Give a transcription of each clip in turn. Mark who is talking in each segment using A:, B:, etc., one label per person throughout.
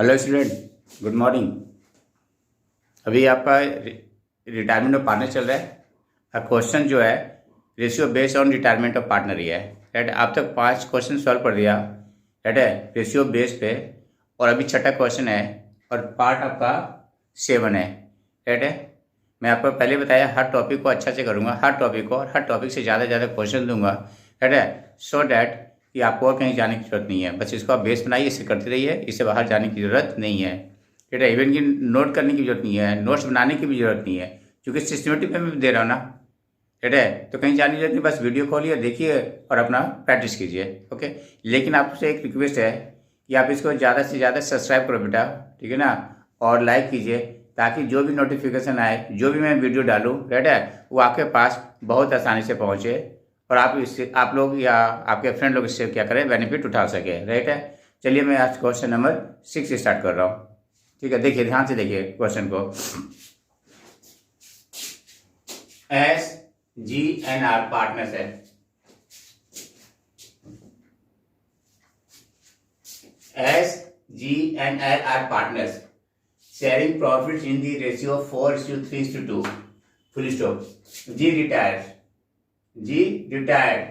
A: Hello student, good morning. अभी आपका retirement of partner चल रहा है। क्वेश्चन जो है ratio based on retirement of partner ही है। राइट, आप तक 5 क्वेश्चन सॉल्व कर दिया। राइट है, रेशियो बेस पे। और अभी छठा क्वेश्चन है और पार्ट आपका 7 है। राइट है, मैं आपको पहले बताया हर टॉपिक को अच्छा से करूँगा, हर टॉपिक को, और हर टॉपिक से ज़्यादा क्वेश्चन दूंगा। राइट है, सो डैट कि आपको और कहीं जाने की जरूरत नहीं है। बस इसको आप बेस बनाइए, इसे करते रहिए, इससे बाहर जाने की जरूरत नहीं है। ठीक है, इवन की नोट करने की जरूरत नहीं है, नोट्स बनाने की भी जरूरत नहीं है, क्योंकि सिस्टमेटिक में दे रहा हूँ ना। ठीक है, तो कहीं जाने की जरूरत नहीं, बस वीडियो खोलिए, देखिए और अपना प्रैक्टिस कीजिए। ओके, लेकिन आपसे एक रिक्वेस्ट है कि आप इसको ज़्यादा से ज़्यादा सब्सक्राइब करो बेटा, ठीक है ना, और लाइक कीजिए, ताकि जो भी नोटिफिकेशन आए, जो भी मैं वीडियो डालूँ, राइट है, वो आपके पास बहुत आसानी से पहुँचे और आप इससे, आप लोग या आपके फ्रेंड लोग इससे क्या करें, बेनिफिट उठा सके। राइट है, चलिए मैं आज क्वेश्चन नंबर 6 स्टार्ट कर रहा हूँ। ठीक है, देखिए, ध्यान से देखिए क्वेश्चन को। SGNR पार्टनर्स है। SGNR are partners sharing profits in the ratio of 4:3:2. Full stop. G retired.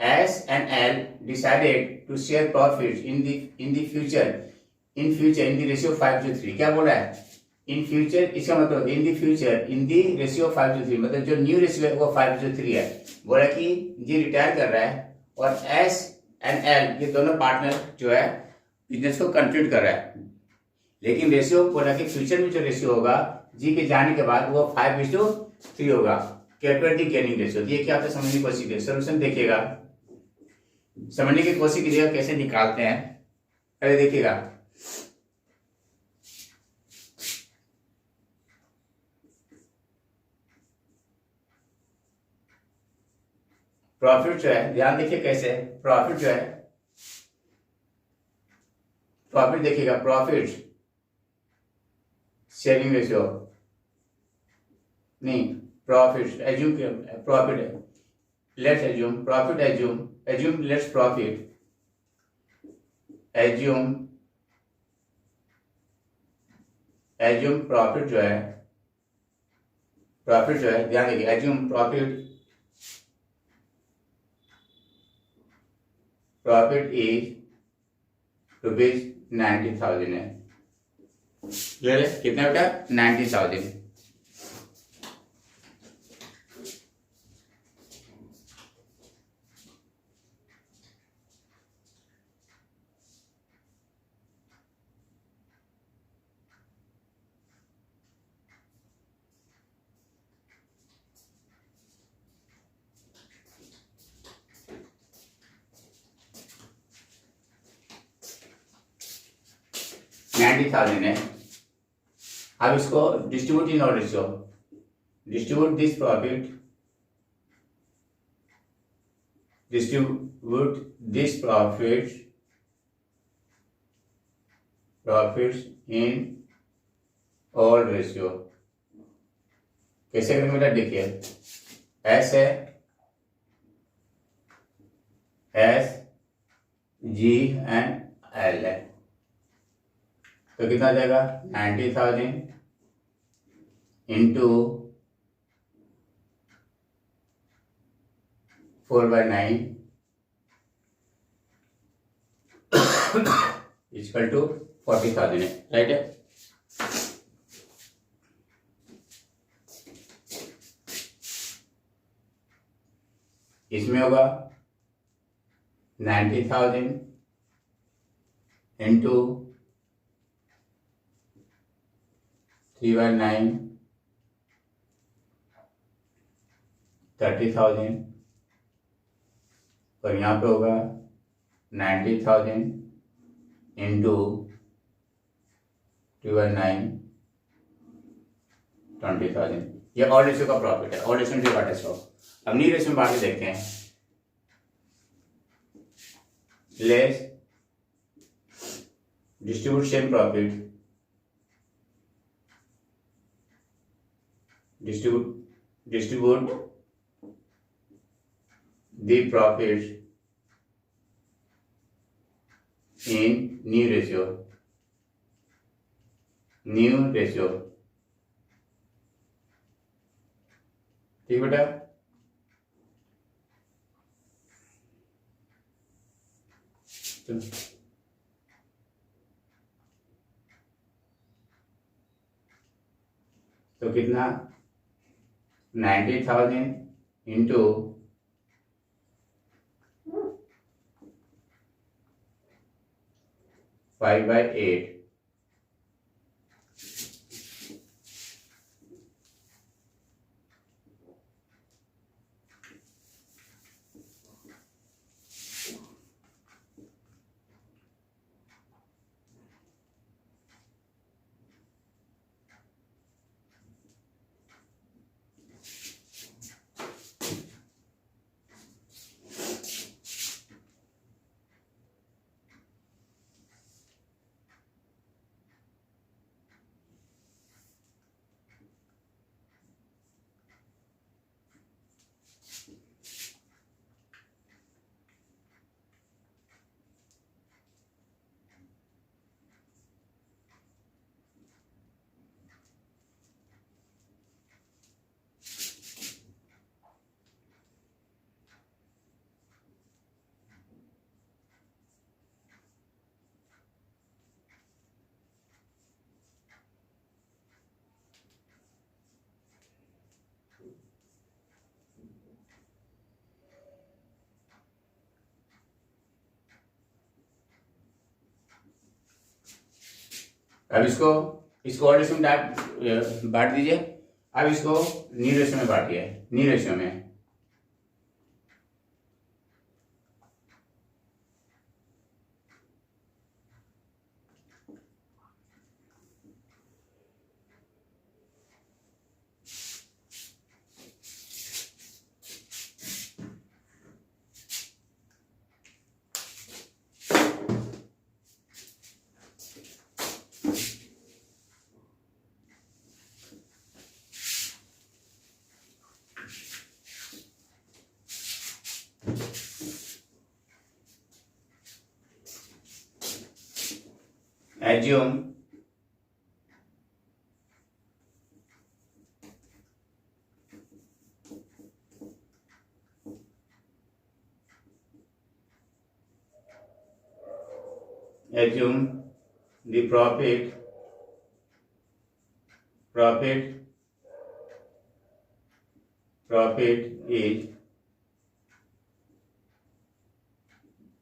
A: S and L decided to share profits in the future in the ratio 5:3. क्या बोला है? इन फ्यूचर, इसका मतलब इन the future in the ratio 5:3, मतलब जो new ratio है वो 5:3 है। बोला कि ये रिटायर कर रहा है और एस एंड एल ये दोनों पार्टनर जो है बिजनेस को कंट्रीब्यूट कर रहा है, लेकिन रेशियो बोला कि फ्यूचर में जो रेशियो होगा जी के जाने के बाद वो 5:3 होगा। Calculate the gaining ratio. ये क्या होता है समझने की कोशिश कीजिए, सोल्यूशन देखिएगा, समझने की कोशिश कीजिएगा कैसे निकालते हैं। पहले देखिएगा, प्रॉफिट जो है, ध्यान देखिए कैसे प्रॉफिट जो है, प्रॉफिट देखिएगा, प्रॉफिट शेयरिंग रेशियो नहीं, प्रॉफिट एज्यूम, प्रॉफिट है, let's assume profit, assume let's profit, assume profit जो है, ध्यान देखिए, एज्यूम प्रॉफिट इज ₹90,000 है। कितना बेटा? 90,000। $90,000 है। अब इसको distribute in order ratio, distribute this profit profits in all ratio. कैसे करेंगे बेटा? देखिए, एस है, एस जी एंड एल है, तो कितना जाएगा? 90,000 इंटू 4/9 इक्वल टू 40,000 है। राइट है, इसमें होगा 90,000 इंटू 3/9 30,000, और यहाँ पे होगा 90,000 इंटू 3/9 20,000। ये ऑल रेशियो का प्रॉफिट है, ऑल रेशियो डिवाइडेड 100। अब न्यू रेशियो में बाकी देखते हैं। Less distribute same profit, distribute the profits in new ratio, new ratio. ठीक बेटा, तो कितना 90,000 इंटू 5/8। अब इसको और रेशियो में बांट दीजिए। अब इसको न्यू रेशियो में बांटिए, न्यू रेशियो में। Assume the profit is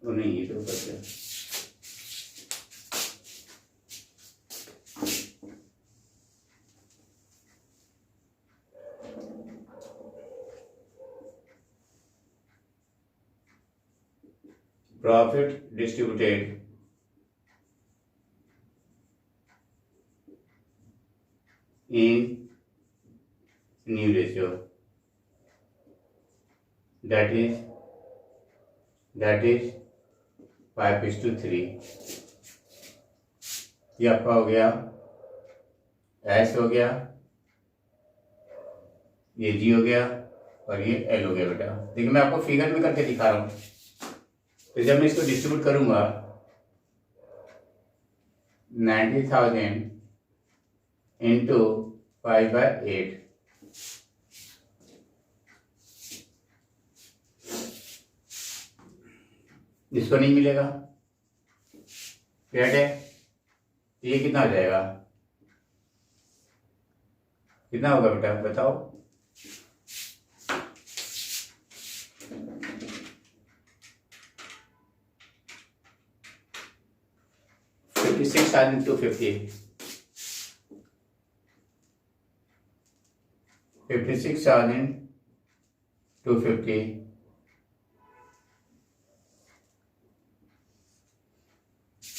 A: नहीं, ये तो करते हैं। Profit distributed in new ratio, that is 5:3। ये आपका हो गया S हो गया, ये G हो गया और ये L हो गया। बेटा देखिए, मैं आपको फिगर में करके दिखा रहा हूँ। तो जब मैं इसको डिस्ट्रीब्यूट करूंगा 90,000 इंटू 5/8, इसको नहीं मिलेगा, कैट है। ये कितना हो जाएगा, कितना होगा बेटा बताओ? 56,250, 56,250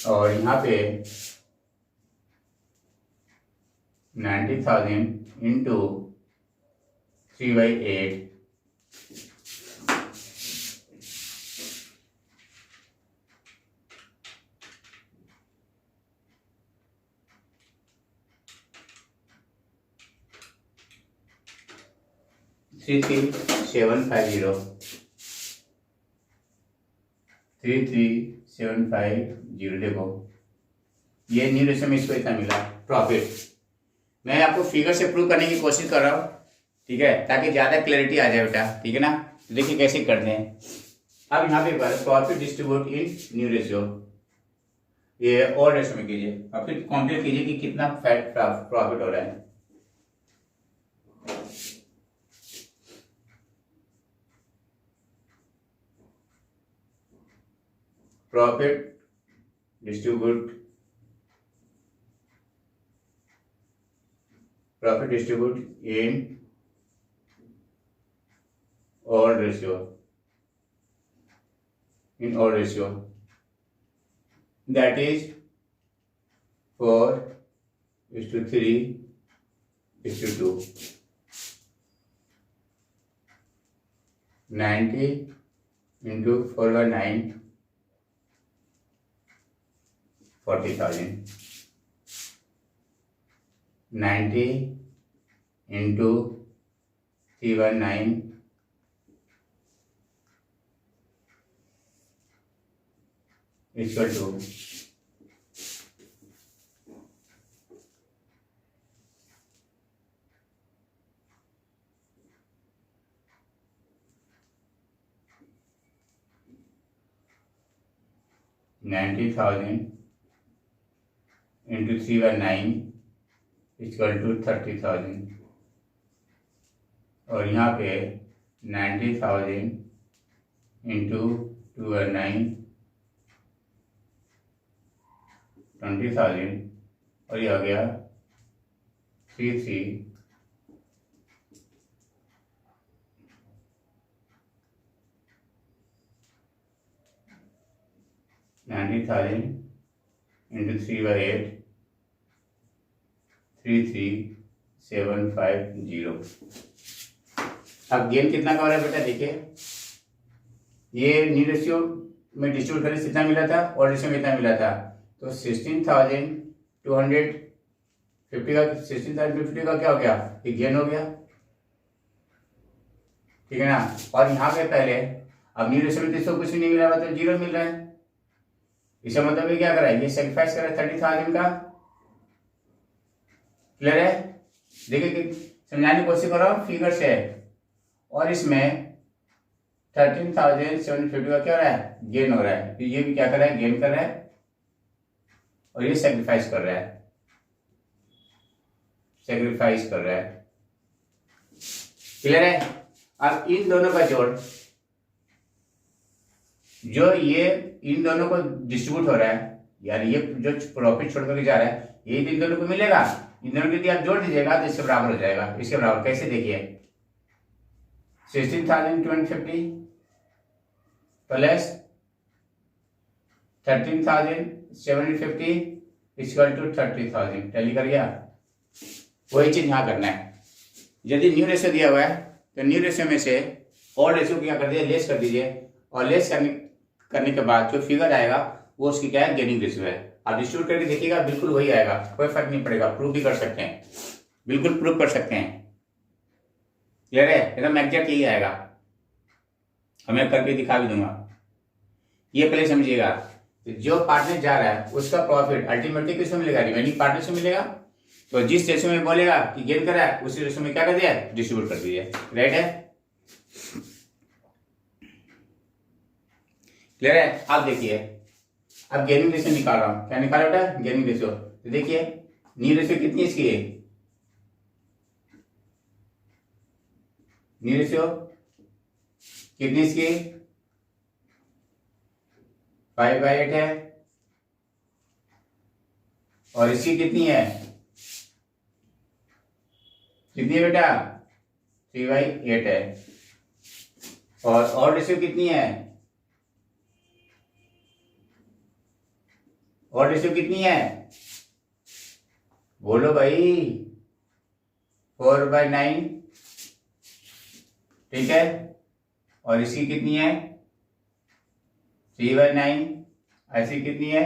A: और यहाँ पे 90,000 इंटू 3/8, थ्री 3750। देखो ये न्यू रेशियो में इसको इतना मिला। प्रॉफिट। मैं आपको फिगर से प्रूव करने की कोशिश कर रहा हूँ, ठीक है, ताकि ज़्यादा क्लैरिटी आ जाए बेटा, ठीक है ना। देखिए कैसे करते हैं। अब यहाँ पे प्रॉफिट डिस्ट्रीब्यूट इन न्यू रेशियो, ये और रेशियो में कीजिए और फिर कंपेयर कीजिए कि कितना फैट प्रॉफिट हो रहा है। Profit distribute in odd ratio, that is 4:3:2, 90 into 4/9, 40,000, 90 into 3/9, 90,000 into 3/9 30,000, और यहाँ पे 90,000 into 2/9 20,000, और ये आ गया 3 90,000 into 3/8 33,750। अब गेन कितना का हो रहा है बेटा, देखिए ये न्यू रेशियो में डिस्ट्रीब्यूट करने से कितना मिला था और रेशियो में कितना मिला था, तो 16,250 का 16,250 का क्या हो गया, ये गेन हो गया, ठीक है ना। और यहाँ पे पहले अब न्यू रेशियो में तो कुछ भी नहीं मिला, मतलब 0 मिल रहा है। इसका मतलब ये क्या कर रहा है, ये सेक्रीफाइस कर रहा है 30,000 का। क्लियर है। देखिए कि समझाने की कोशिश कर रहा हूँ फिगर से, और इसमें 13,750 का क्या हो रहा है, गेन हो रहा है। तो ये भी क्या कर रहा है, गेन कर रहा है, और ये सेक्रीफाइस कर रहा है, क्लियर है। अब इन दोनों का जोड़, जो ये इन दोनों को डिस्ट्रीब्यूट हो रहा है, यानी ये जो प्रॉफिट छोड़ करके जा रहा है, ये इन दोनों को मिलेगा। इन दोनों के यदि आप जोड़ दीजिएगा तो इसके बराबर हो जाएगा। इसके बराबर कैसे, देखिए 16,250 प्लस 13,750 इक्वल टू 30,000। टैली कर गया। वही चीज यहाँ करना है। यदि न्यू रेशियो दिया हुआ है तो न्यू रेशियो में से ऑड रेशियो क्या कर दीजिए, लेस कर दीजिए, और लेस करने के बाद जो फिगर आएगा वो उसकी क्या है, गेनिंग रेशियो है। आप डिस्ट्रीब्यूट करके देखिएगा, बिल्कुल वही आएगा, कोई फर्क नहीं पड़ेगा। प्रूव भी कर सकते हैं, बिल्कुल प्रूव कर सकते हैं। क्लियर है, एकदम एग्जैक्ट यही आएगा। मैं करके दिखा भी दूंगा। ये पहले समझिएगा, जो पार्टनर जा रहा है उसका प्रॉफिट अल्टीमेटली किसमें मिलेगा, रिमेनिंग पार्टनर से मिलेगा। तो जिस रेशियो में बोलेगा कि गेन करा है, उसी रेशियो में क्या कर दिया, डिस्ट्रीब्यूट कर दीजिए। राइट है, क्लियर है। आप देखिए, अब गेनिंग रेशियो निकाल रहा हूं। क्या निकाला बेटा, गेनिंग रेशियो। तो देखिए न्यू रेशियो कितनी इसकी है, न्यू रेशियो कितनी इसकी 5/8 है, और इसकी कितनी है, कितनी है बेटा, 3/8 है। और रेशियो कितनी है, और रेशियो कितनी है, बोलो भाई, 4/9, ठीक है। और इसकी कितनी है, 3/9, ऐसी कितनी है,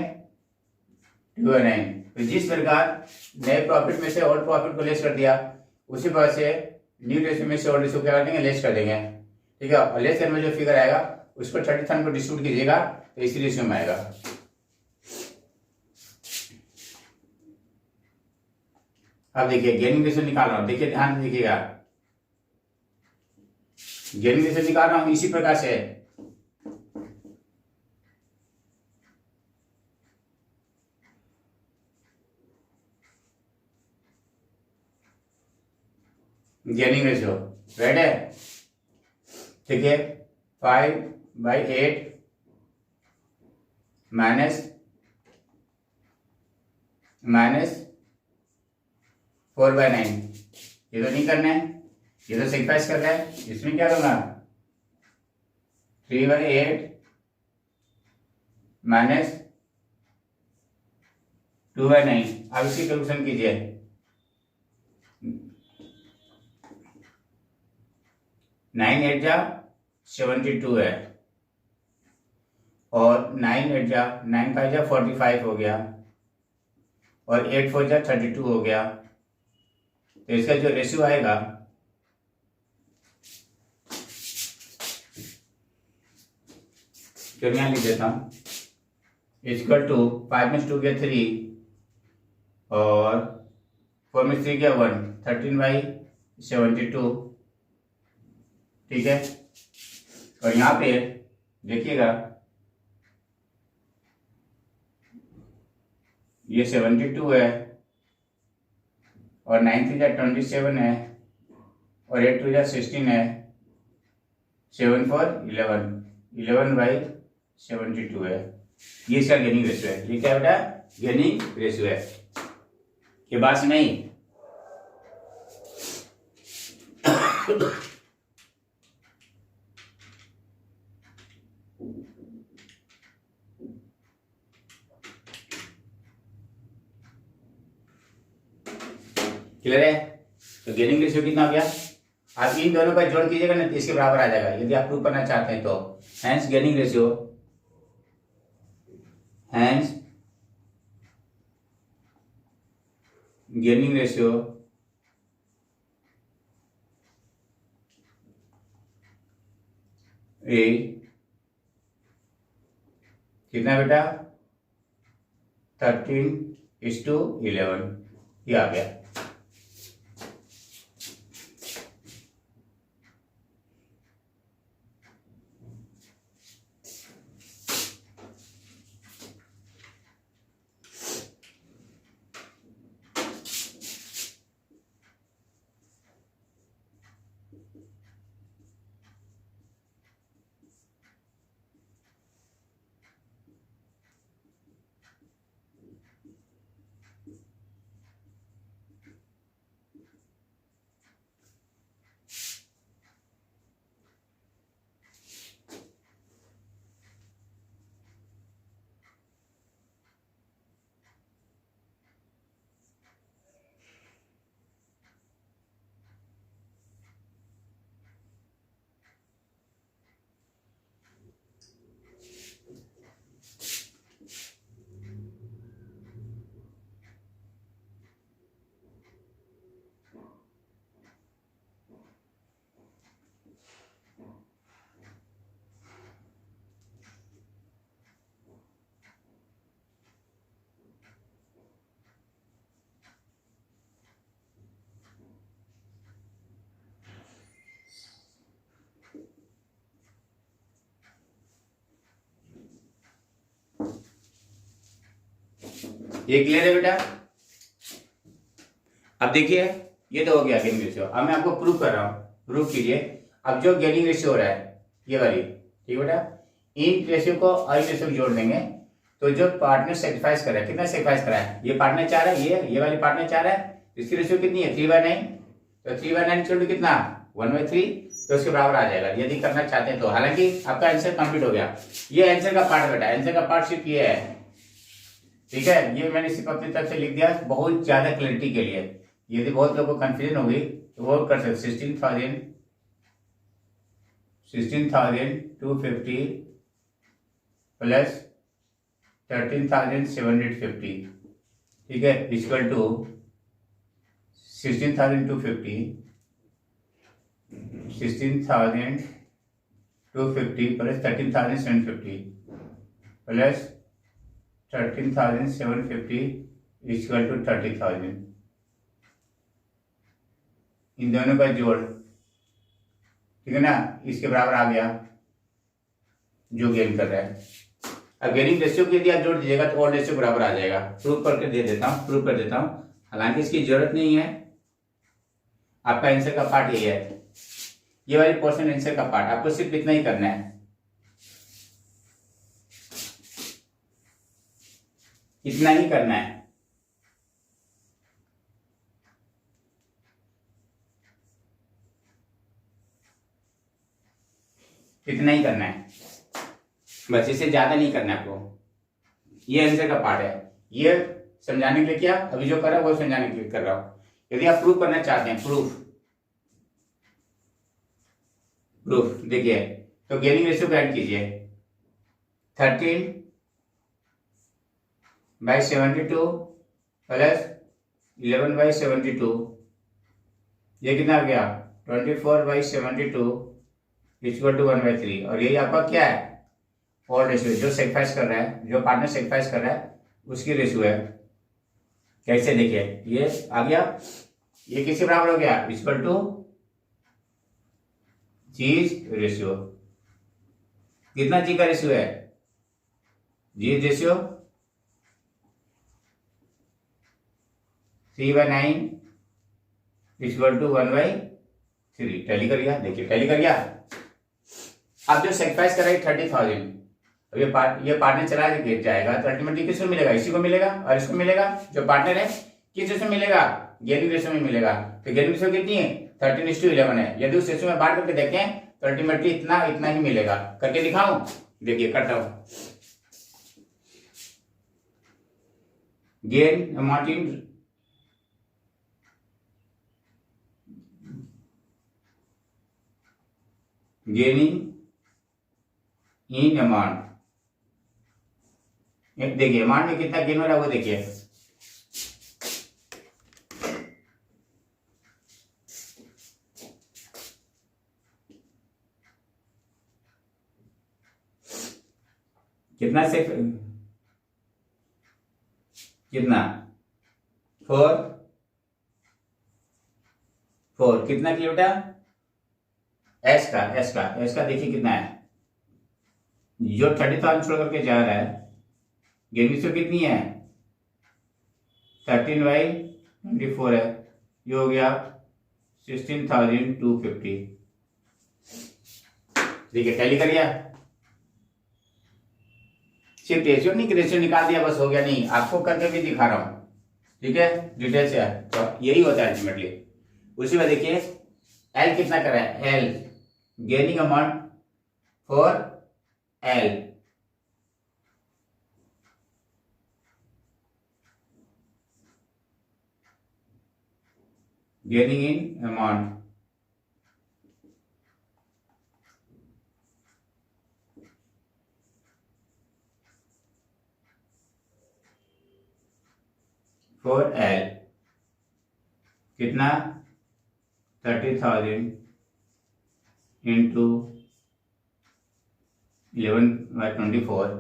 A: 2/9। तो जिस प्रकार नए प्रॉफिट में से ओल्ड प्रॉफिट को लेस कर दिया, उसी प्रकार से न्यू रेशियो में से ओल्ड रेशियो क्या कर देंगे, लेस कर देंगे, ठीक है। और लेस करने में जो फिगर आएगा उसको 30,000 को डिस्ट्रीब्यूट कीजिएगा तो इसी रेशियो में आएगा। अब देखिए गेनिंग रेशियो निकाल रहा हूं, देखिए ध्यान से देखिएगा, गेनिंग रेशियो निकाल रहा हूं इसी प्रकार से। गेनिंग रेशियो राइट है, देखिए 5/8 माइनस 4/9, ये तो नहीं करना है, ये तो सिंपलाइज कर रहा है, इसमें क्या दूंगा 3/8 माइनस 2/9। अब इसकी कैलकुलेशन कीजिए, 9 8 जा 72 है, और 9 8 जा 9 5 जा 45 हो गया, और 8 4 जा 32 हो गया। तो इसका जो रेशियो आएगा जो यहाँ लिख देता हूं, इक्वल टू 5 में 2 गया 3 और 4 में 3 गया 1, 13/72। ठीक है, और यहाँ पे देखिएगा ये 72 है, और 9 3 जा 27 है, और 8 2 जा 16 है, 7 4 11, 11/72 है। ये इसका गेनिंग रेशियो है। ये क्या बेटा गेनिंग रेशियो है, ये बात नहीं। क्लियर है? तो गेनिंग रेशियो कितना हो गया, आप इन दोनों का जोड़ कीजिएगा ना तो इसके बराबर आ जाएगा, यदि आप प्रूव करना चाहते हैं तो। Hence gaining ratio, hence gaining ratio A कितना बेटा 13:11, ये आ गया। ये क्लियर है बेटा? अब देखिए ये तो हो गया गेनिंग रेशियो। अब मैं आपको प्रूव कर रहा हूं, प्रूव कीजिए। अब जो गेनिंग रेशियो हो रहा है ये वाली, ठीक है बेटा, इन रेशियो को और रेशियो को जोड़ देंगे तो जो पार्टनर सेक्रीफाइस कर रहा है, कितना सेक्रीफाइस कर रहा है, ये पार्टनर 4 है, ये वाली पार्टनर 4 है, इसकी रेशियो कितनी है 3/9, तो 3/9 छोड़ कितना 1/3, तो उसके बराबर आ जाएगा यदि करना चाहते हैं तो। हालांकि आपका आंसर कंप्लीट हो गया। ये आंसर का पार्ट बेटा, आंसर का पार्ट सिर्फ ये है, ठीक है, ये मैंने सिर्फ अपनी तरफ से लिख दिया बहुत ज्यादा क्लैरिटी के लिए। यदि बहुत लोगों को कंफ्यूजन होगी तो वो कर सकते 16,250 प्लस 13,750, ठीक है, equal to 16,250 plus 13,750 plus 13,750 equal to 30,000। इन दोनों का जोड़, ठीक है ना, इसके बराबर आ गया जो गेन कर रहा है। अब गेनिंग रेशियो को यदि आप जोड़ दीजिएगा तो ऑड रेशियो बराबर आ जाएगा। प्रूव करके दे देता हूँ, प्रूव कर देता हूँ, हालांकि इसकी जरूरत नहीं है। आपका आंसर का पार्ट ये है, ये वाली पोर्शन आंसर का पार्ट, आपको सिर्फ इतना ही करना है, इतना ही करना है। इतना ही करना है बस, इससे ज्यादा नहीं करना है आपको। ये आंसर का पार्ट है, ये समझाने के लिए क्या अभी जो कर रहा है वो समझाने के लिए कर रहा हूं। यदि आप प्रूफ करना चाहते हैं, प्रूफ देखिए, तो गेनिंग रेशियो को ऐड कीजिए, 13/72 प्लस 11/72, ये कितना आ गया 24/72 इक्वल टू 1/3। और यही आपका क्या है, ऑड रेशियो, जो सेक्रीफाइस कर रहा है, जो पार्टनर सेक्रीफाइस कर रहा है उसकी रेशियो है। कैसे देखिए, ये आ गया, ये किसके बराबर हो गया, इक्वल टू जीज रेशियो। कितना जी का रेशियो है, जीज रेशियो 3/9 इक्वल टू 1/3। टैली कर गया, देखिए टैली कर गया। अब जो सेक्रीफाइस कर रहा है 30,000, अब ये पार्टनर चला गिर जाएगा तो अल्टीमेटली किसको मिलेगा, इसी को मिलेगा और इसको मिलेगा, जो पार्टनर है किस रेशियो में मिलेगा, गेनिंग रेशियो में मिलेगा। तो गेनिंग रेशियो कितनी है, 13:11 है। यदि उस रेशियो में बांट करके देखें तो अल्टीमेटली इतना ही मिलेगा। करके दिखाऊं, देखिए करता हूं। Gain amount in gaining in amount, देखिए अमाउंट में कितना गेन हो रहा है वो देखिए, कितना से कितना 4 कितना किलोमीटर, एस का देखिए कितना है, जो 30,000 छोड़ करके जा रहा है, गेनिंग रेशियो कितनी है 13/24 है, ये हो गया 16,250। देखिए टैली कर गया, सिर्फ रेशियो नहीं, रेशियो निकाल दिया बस हो गया, नहीं आपको करके भी दिखा रहा हूं, ठीक है, डिटेल से। तो यही होता है अल्टीमेटली। उसी में देखिए एल कितना कर रहा है, L gaining amount for L, gaining in amount for L कितना 30,000 इंटू 11/24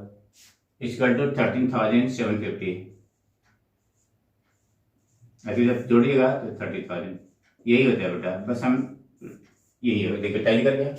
A: इक्वल टू 13,750। ऐसे जब जोड़िएगा तो 30,000 यही होता है बेटा, बस हम यही है, देखिए टैली कर गया।